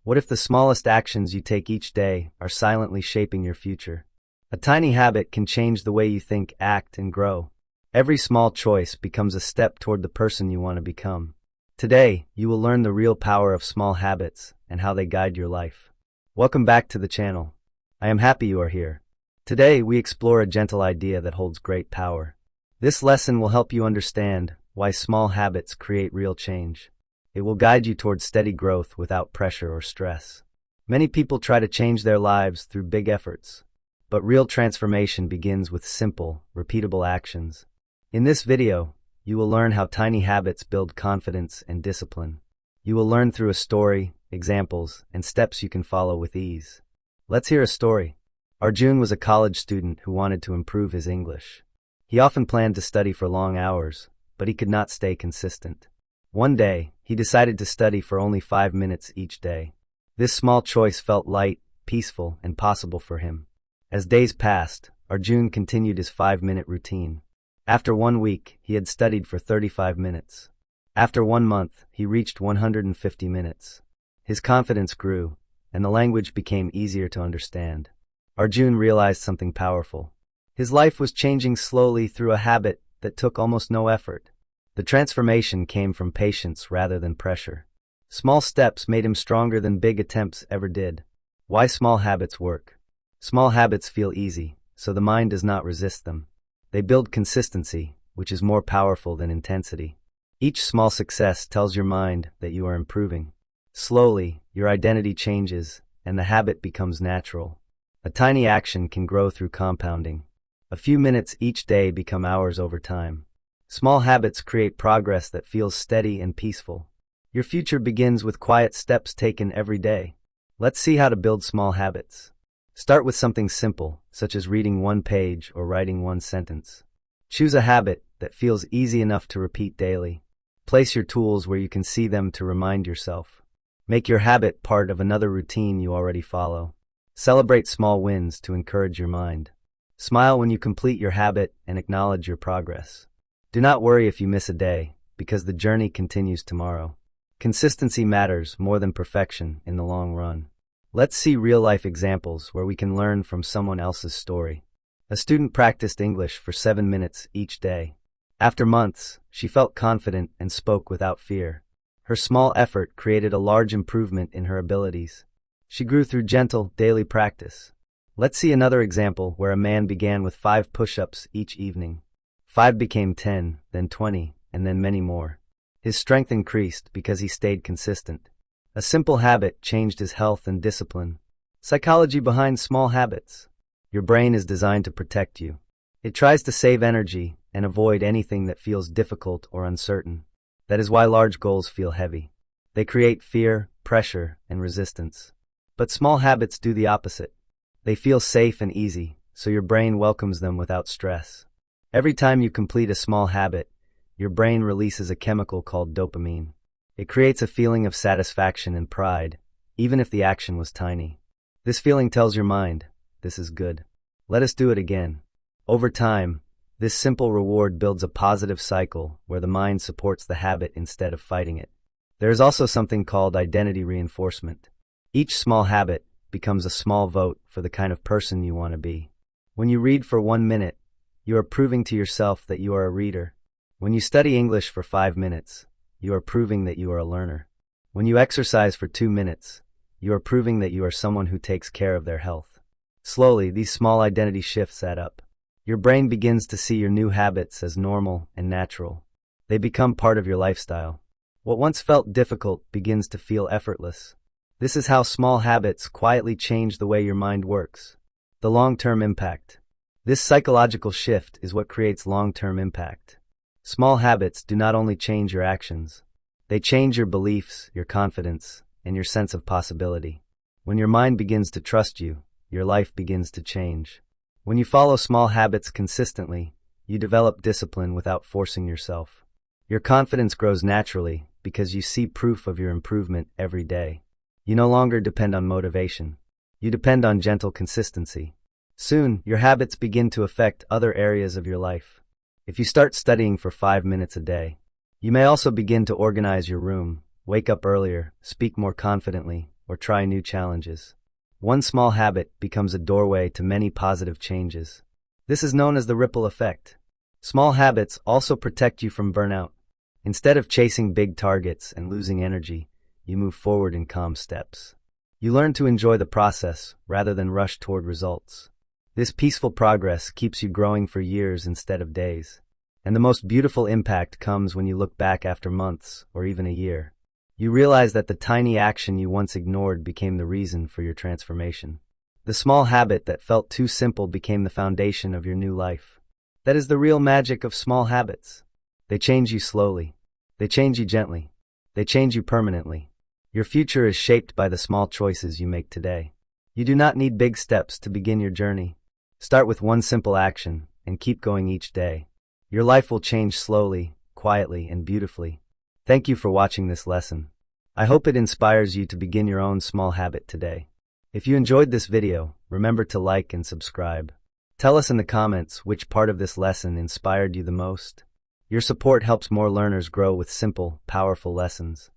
What if the smallest actions you take each day are silently shaping your future? A tiny habit can change the way you think, act, and grow. Every small choice becomes a step toward the person you want to become. Today, you will learn the real power of small habits and how they guide your life. Welcome back to the channel. I am happy you are here. Today, we explore a gentle idea that holds great power. This lesson will help you understand why small habits create real change. It will guide you towards steady growth without pressure or stress. Many people try to change their lives through big efforts, but real transformation begins with simple, repeatable actions. In this video, you will learn how tiny habits build confidence and discipline. You will learn through a story, examples, and steps you can follow with ease. Let's hear a story. Arjun was a college student who wanted to improve his English. He often planned to study for long hours, but he could not stay consistent. One day, he decided to study for only 5 minutes each day. This small choice felt light, peaceful, and possible for him. As days passed, Arjun continued his 5-minute routine. After 1 week, he had studied for 35 minutes. After 1 month, he reached 150 minutes. His confidence grew, and the language became easier to understand. Arjun realized something powerful. His life was changing slowly through a habit that took almost no effort. The transformation came from patience rather than pressure. Small steps made him stronger than big attempts ever did. Why small habits work? Small habits feel easy, so the mind does not resist them. They build consistency, which is more powerful than intensity. Each small success tells your mind that you are improving. Slowly, your identity changes, and the habit becomes natural. A tiny action can grow through compounding. A few minutes each day become hours over time. Small habits create progress that feels steady and peaceful. Your future begins with quiet steps taken every day. Let's see how to build small habits. Start with something simple, such as reading 1 page or writing 1 sentence. Choose a habit that feels easy enough to repeat daily. Place your tools where you can see them to remind yourself. Make your habit part of another routine you already follow. Celebrate small wins to encourage your mind. Smile when you complete your habit and acknowledge your progress. Do not worry if you miss a day, because the journey continues tomorrow. Consistency matters more than perfection in the long run. Let's see real-life examples where we can learn from someone else's story. A student practiced English for 7 minutes each day. After months, she felt confident and spoke without fear. Her small effort created a large improvement in her abilities. She grew through gentle, daily practice. Let's see another example where a man began with 5 push-ups each evening. 5 became 10, then 20, and then many more. His strength increased because he stayed consistent. A simple habit changed his health and discipline. Psychology behind small habits. Your brain is designed to protect you. It tries to save energy and avoid anything that feels difficult or uncertain. That is why large goals feel heavy. They create fear, pressure, and resistance. But small habits do the opposite. They feel safe and easy, so your brain welcomes them without stress. Every time you complete a small habit, your brain releases a chemical called dopamine. It creates a feeling of satisfaction and pride, even if the action was tiny. This feeling tells your mind, this is good. Let us do it again. Over time, this simple reward builds a positive cycle where the mind supports the habit instead of fighting it. There is also something called identity reinforcement. Each small habit becomes a small vote for the kind of person you want to be. When you read for 1 minute, you are proving to yourself that you are a reader. When you study English for 5 minutes, you are proving that you are a learner. When you exercise for 2 minutes, you are proving that you are someone who takes care of their health. Slowly, these small identity shifts add up. Your brain begins to see your new habits as normal and natural. They become part of your lifestyle. What once felt difficult begins to feel effortless. This is how small habits quietly change the way your mind works. The long-term impact. This psychological shift is what creates long-term impact. Small habits do not only change your actions. They change your beliefs, your confidence, and your sense of possibility. When your mind begins to trust you, your life begins to change. When you follow small habits consistently, you develop discipline without forcing yourself. Your confidence grows naturally because you see proof of your improvement every day. You no longer depend on motivation. You depend on gentle consistency. Soon, your habits begin to affect other areas of your life. If you start studying for 5 minutes a day, you may also begin to organize your room, wake up earlier, speak more confidently, or try new challenges. One small habit becomes a doorway to many positive changes. This is known as the ripple effect. Small habits also protect you from burnout. Instead of chasing big targets and losing energy, you move forward in calm steps. You learn to enjoy the process rather than rush toward results. This peaceful progress keeps you growing for years instead of days. And the most beautiful impact comes when you look back after months or even a year. You realize that the tiny action you once ignored became the reason for your transformation. The small habit that felt too simple became the foundation of your new life. That is the real magic of small habits. They change you slowly. They change you gently. They change you permanently. Your future is shaped by the small choices you make today. You do not need big steps to begin your journey. Start with one simple action and keep going each day. Your life will change slowly, quietly, and beautifully. Thank you for watching this lesson. I hope it inspires you to begin your own small habit today. If you enjoyed this video, remember to like and subscribe. Tell us in the comments which part of this lesson inspired you the most. Your support helps more learners grow with simple, powerful lessons.